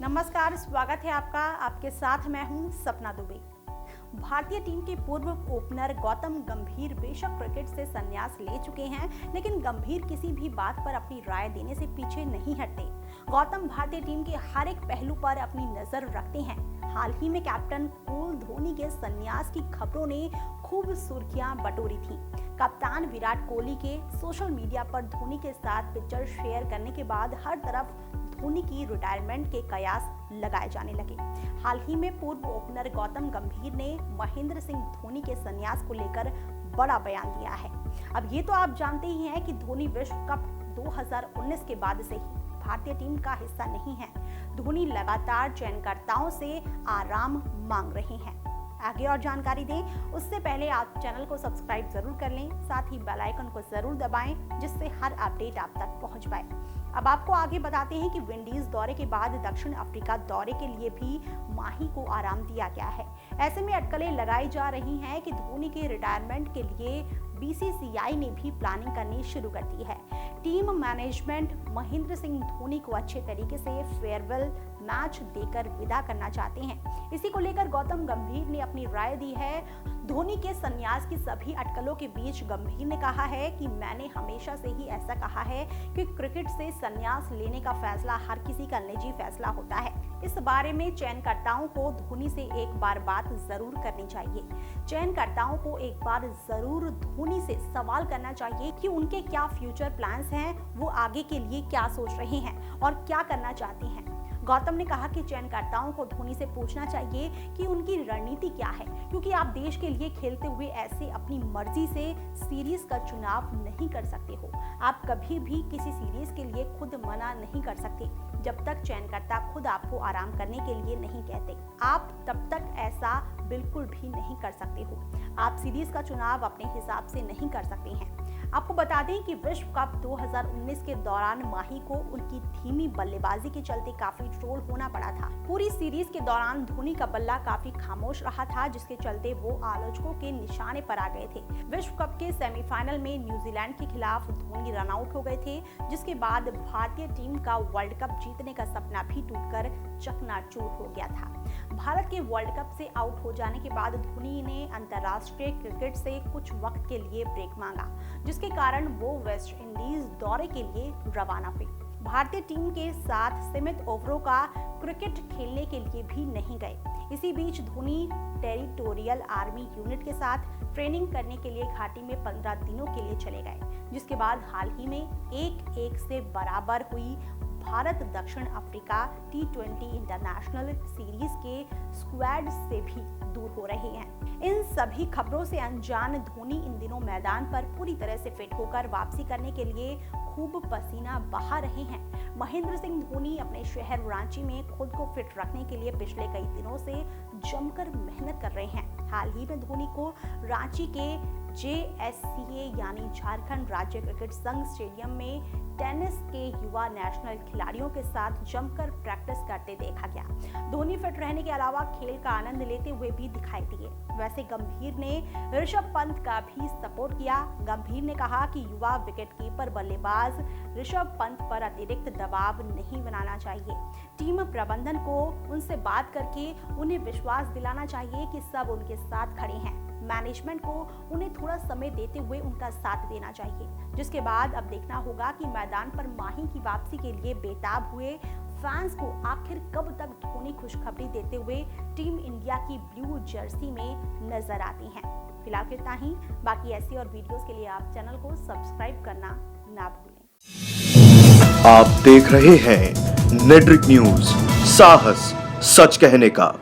नमस्कार, स्वागत है आपका। आपके साथ मैं हूं सपना दुबे। भारतीय टीम के पूर्व ओपनर गौतम गंभीर बेशक क्रिकेट से संन्यास ले चुके हैं, लेकिन गंभीर किसी भी बात पर अपनी राय देने से पीछे नहीं हटते। गौतम भारतीय टीम के हर एक पहलू पर अपनी नजर रखते हैं। हाल ही में कैप्टन कूल धोनी के संन्यास की खबरों ने खूब सुर्खियां बटोरी थी। कप्तान विराट कोहली के सोशल मीडिया पर धोनी के साथ पिक्चर शेयर करने के बाद हर तरफ धोनी की रिटायरमेंट के कयास लगाए जाने लगे। हाल ही में पूर्व ओपनर गौतम गंभीर ने महेंद्र सिंह धोनी के संन्यास को लेकर बड़ा बयान दिया है। अब ये तो आप जानते ही हैं कि धोनी विश्व कप 2019 के बाद से ही भारतीय टीम का हिस्सा नहीं है। धोनी लगातार चयनकर्ताओं से आराम मांग रहे हैं। आगे और जानकारी दें उससे पहले आप चैनल को सब्सक्राइब जरूर कर लें, साथ ही बेल आइकन को जरूर दबाएं जिससे हर अपडेट आप तक पहुंच पाए। अब आपको आगे बताते हैं कि विंडीज दौरे के बाद दक्षिण अफ्रीका दौरे के लिए भी माही को आराम दिया गया है। ऐसे में अटकलें लगाई जा रही हैं कि धोनी के रिटायरमेंट के लिए बीसीसीआई ने भी प्लानिंग करनी शुरू कर दी है। टीम मैनेजमेंट महेंद्र सिंह धोनी को अच्छे तरीके से फेयरवेल मैच देकर विदा करना चाहते हैं। इसी को लेकर गौतम गंभीर ने अपनी राय दी है। धोनी के संन्यास की सभी अटकलों के बीच गंभीर ने कहा है कि मैंने हमेशा से ही ऐसा कहा है कि क्रिकेट से संन्यास लेने का फैसला हर किसी का निजी फैसला होता है। इस बारे में चयनकर्ताओं को धोनी से एक बार बात जरूर करनी चाहिए। चयनकर्ताओं को एक बार जरूर धोनी से सवाल करना चाहिए कि उनके क्या फ्यूचर प्लान्स हैं, वो आगे के लिए क्या सोच रहे हैं और क्या करना चाहते हैं। गौतम ने कहा कि चयनकर्ताओं को धोनी से पूछना चाहिए कि उनकी रणनीति क्या है, क्योंकि आप देश के लिए खेलते हुए ऐसे अपनी मर्जी से सीरीज का चुनाव नहीं कर सकते हो। आप कभी भी किसी सीरीज के लिए खुद मना नहीं कर सकते जब तक चयनकर्ता खुद आपको आराम करने के लिए नहीं कहते। आप तब तक ऐसा बिल्कुल भी नहीं कर सकते हो। आप सीरीज का चुनाव अपने हिसाब से नहीं कर सकते हैं। आपको बता दें कि विश्व कप 2019 के दौरान माही को उनकी धीमी बल्लेबाजी के चलते काफी ट्रोल होना पड़ा था। पूरी सीरीज के दौरान धोनी का बल्ला काफी खामोश रहा था, जिसके चलते वो आलोचकों के निशाने पर आ गए थे। विश्व कप के सेमीफाइनल में न्यूजीलैंड के खिलाफ धोनी रन आउट हो गए थे, जिसके बाद भारतीय टीम का वर्ल्ड कप जीतने का सपना भी टूटकर चकनाचूर हो गया था। भारत के वर्ल्ड कप से आउट हो जाने के बाद धोनी ने अंतर्राष्ट्रीय क्रिकेट से कुछ वक्त के लिए ब्रेक मांगा, जिसके कारण वो वेस्ट इंडीज दौरे के लिए रवाना हुई। भारतीय टीम के साथ सीमित ओवरों का क्रिकेट खेलने के लिए भी नहीं गए। इसी बीच धोनी टेरिटोरियल आर्मी यूनिट के साथ ट्रेनिंग करने के लिए घाटी में 15 दिनों के लिए चले गए, जिसके बाद हाल ही में 1-1 से बराबर हुई भारत दक्षिण अफ्रीका T20 इंटरनेशनल सीरीज के स्क्वाड से भी दूर हो रहे हैं। इन सभी खबरों से अनजान धोनी इन दिनों मैदान पर पूरी तरह से फिट होकर वापसी करने के लिए खूब पसीना बहा रहे हैं। महेंद्र सिंह धोनी अपने शहर रांची में खुद को फिट रखने के लिए पिछले कई दिनों से जमकर मेहनत कर रहे हैं। हाल ही में धोनी को रांची के JSCA यानी झारखंड राज्य क्रिकेट संघ स्टेडियम में टेनिस के युवा नेशनल खिलाड़ियों के साथ जमकर प्रैक्टिस करते देखा गया। धोनी फिट रहने के अलावा खेल का आनंद लेते हुए भी दिखाई दिए। वैसे गंभीर ने ऋषभ पंत का भी सपोर्ट किया। गंभीर ने कहा कि युवा विकेटकीपर बल्लेबाज ऋषभ पंत पर अतिरिक्त दबाव नहीं बनाना चाहिए। टीम प्रबंधन को उनसे बात करके उन्हें विश्वास दिलाना चाहिए कि सब उनके साथ खड़े हैं। मैनेजमेंट को उन्हें थोड़ा समय देते हुए उनका साथ देना चाहिए, जिसके बाद अब देखना होगा कि मैदान पर माही की वापसी के लिए बेताब हुए फैंस को आखिर कब तक धोनी खुशखबरी देते हुए टीम इंडिया की ब्लू जर्सी में नजर आती हैं। फिलहाल इतना ही। बाकी ऐसी और वीडियोस के लिए आप चैनल को सब्सक्राइब करना ना भूलें। आप देख रहे हैं नेट्रिक न्यूज, साहस सच कहने का।